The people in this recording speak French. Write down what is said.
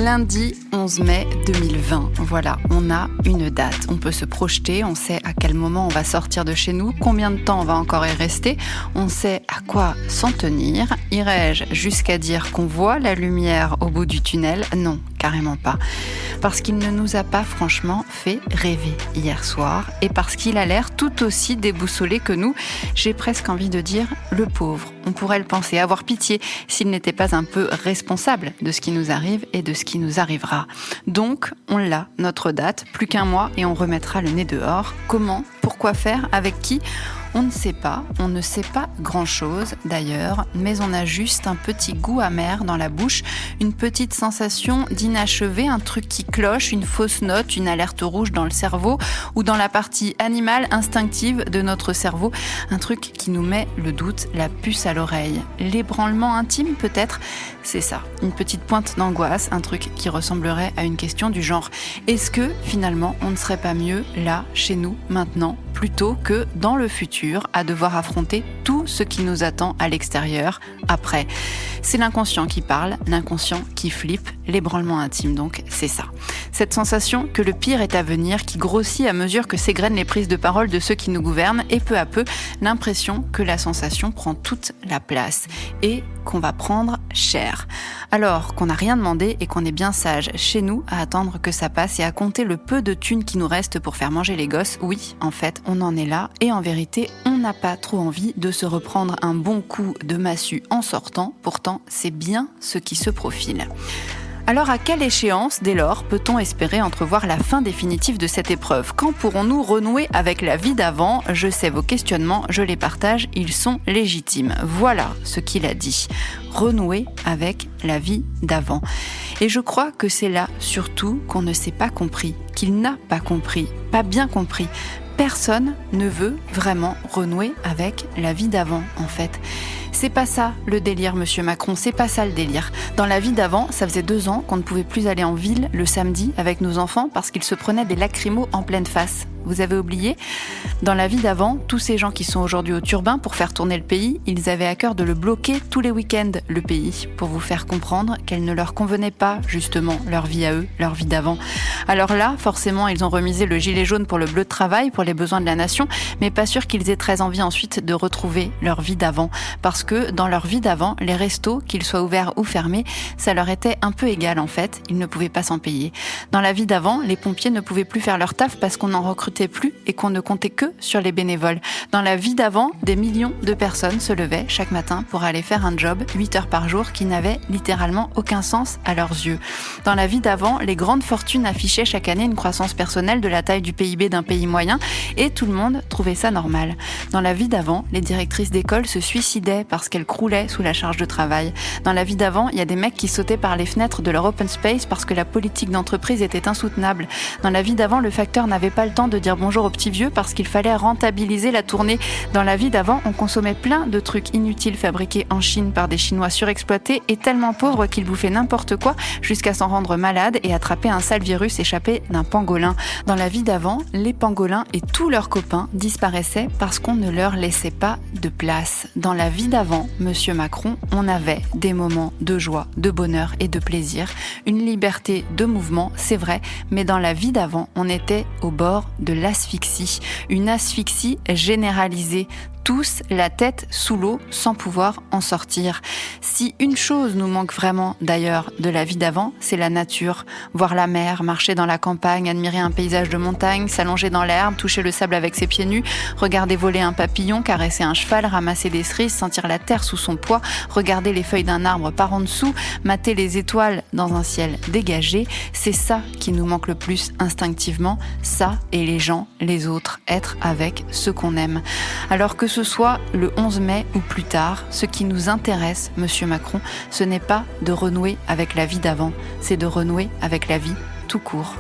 Lundi 11 mai 2020, voilà, on a une date. On peut se projeter, on sait à quel moment on va sortir de chez nous, combien de temps on va encore y rester, on sait à quoi s'en tenir. Irais-je jusqu'à dire qu'on voit la lumière au bout du tunnel ? Non, carrément pas. Parce qu'il ne nous a pas franchement fait rêver hier soir et parce qu'il a l'air tout aussi déboussolé que nous. J'ai presque envie de dire le pauvre. On pourrait le penser, avoir pitié s'il n'était pas un peu responsable de ce qui nous arrive et de ce qui nous arrivera. Donc, on l'a, notre date, plus qu'un mois et on remettra le nez dehors. Comment ? Pourquoi faire ? Avec qui ? On ne sait pas, on ne sait pas grand-chose d'ailleurs, mais on a juste un petit goût amer dans la bouche, une petite sensation d'inachevé, un truc qui cloche, une fausse note, une alerte rouge dans le cerveau ou dans la partie animale instinctive de notre cerveau, un truc qui nous met le doute, la puce à l'oreille. L'ébranlement intime peut-être ? C'est ça, une petite pointe d'angoisse, un truc qui ressemblerait à une question du genre « Est-ce que finalement on ne serait pas mieux là, chez nous, maintenant ?» plutôt que dans le futur, à devoir affronter tout ce qui nous attend à l'extérieur après. C'est l'inconscient qui parle, l'inconscient qui flippe, l'ébranlement intime donc, c'est ça. Cette sensation que le pire est à venir, qui grossit à mesure que s'égrènent les prises de parole de ceux qui nous gouvernent, et peu à peu, l'impression que la sensation prend toute la place et qu'on va prendre cher. Alors qu'on n'a rien demandé et qu'on est bien sage chez nous à attendre que ça passe et à compter le peu de thunes qui nous reste pour faire manger les gosses, oui, en fait, on en est là et en vérité, on n'a pas trop envie de se reprendre un bon coup de massue en sortant, pourtant c'est bien ce qui se profile. Alors à quelle échéance, dès lors, peut-on espérer entrevoir la fin définitive de cette épreuve ? Quand pourrons-nous renouer avec la vie d'avant ? Je sais vos questionnements, je les partage, ils sont légitimes. Voilà ce qu'il a dit. Renouer avec la vie d'avant. Et je crois que c'est là, surtout, qu'on ne s'est pas compris, qu'il n'a pas compris, pas bien compris. Personne ne veut vraiment renouer avec la vie d'avant, en fait. C'est pas ça le délire, monsieur Macron, c'est pas ça le délire. Dans la vie d'avant, ça faisait 2 ans qu'on ne pouvait plus aller en ville le samedi avec nos enfants parce qu'ils se prenaient des lacrymos en pleine face. Vous avez oublié ? Dans la vie d'avant, tous ces gens qui sont aujourd'hui au turbin pour faire tourner le pays, ils avaient à cœur de le bloquer tous les week-ends, le pays, pour vous faire comprendre qu'elle ne leur convenait pas, justement, leur vie à eux, leur vie d'avant. Alors là, forcément, ils ont remisé le gilet jaune pour le bleu de travail, pour les besoins de la nation, mais pas sûr qu'ils aient très envie ensuite de retrouver leur vie d'avant. Parce que dans leur vie d'avant, les restos, qu'ils soient ouverts ou fermés, ça leur était un peu égal en fait, ils ne pouvaient pas s'en payer. Dans la vie d'avant, les pompiers ne pouvaient plus faire leur taf parce qu'on n'en recrutait plus et qu'on ne comptait que sur les bénévoles. Dans la vie d'avant, des millions de personnes se levaient chaque matin pour aller faire un job 8 heures par jour qui n'avait littéralement aucun sens à leurs yeux. Dans la vie d'avant, les grandes fortunes affichaient chaque année une croissance personnelle de la taille du PIB d'un pays moyen et tout le monde trouvait ça normal. Dans la vie d'avant, les directrices d'école se suicidaient parce qu'elles croulaient sous la charge de travail. Dans la vie d'avant, il y a des mecs qui sautaient par les fenêtres de leur open space parce que la politique d'entreprise était insoutenable. Dans la vie d'avant, le facteur n'avait pas le temps de dire bonjour aux petits vieux parce qu'il fallait rentabiliser la tournée. Dans la vie d'avant, on consommait plein de trucs inutiles fabriqués en Chine par des Chinois surexploités et tellement pauvres qu'ils bouffaient n'importe quoi jusqu'à s'en rendre malades et attraper un sale virus échappé d'un pangolin. Dans la vie d'avant, les pangolins et tous leurs copains disparaissaient parce qu'on ne leur laissait pas de place. Dans la vie d'avant, monsieur Macron, on avait des moments de joie, de bonheur et de plaisir, une liberté de mouvement, c'est vrai, mais dans la vie d'avant, on était au bord de l'asphyxie, une asphyxie généralisée. Tous la tête sous l'eau sans pouvoir en sortir. Si une chose nous manque vraiment d'ailleurs de la vie d'avant, c'est la nature. Voir la mer, marcher dans la campagne, admirer un paysage de montagne, s'allonger dans l'herbe, toucher le sable avec ses pieds nus, regarder voler un papillon, caresser un cheval, ramasser des cerises, sentir la terre sous son poids, regarder les feuilles d'un arbre par en dessous, mater les étoiles dans un ciel dégagé, c'est ça qui nous manque le plus instinctivement, ça et les gens, les autres, être avec ceux qu'on aime. Alors que ce soit le 11 mai ou plus tard, ce qui nous intéresse, monsieur Macron, ce n'est pas de renouer avec la vie d'avant, c'est de renouer avec la vie tout court.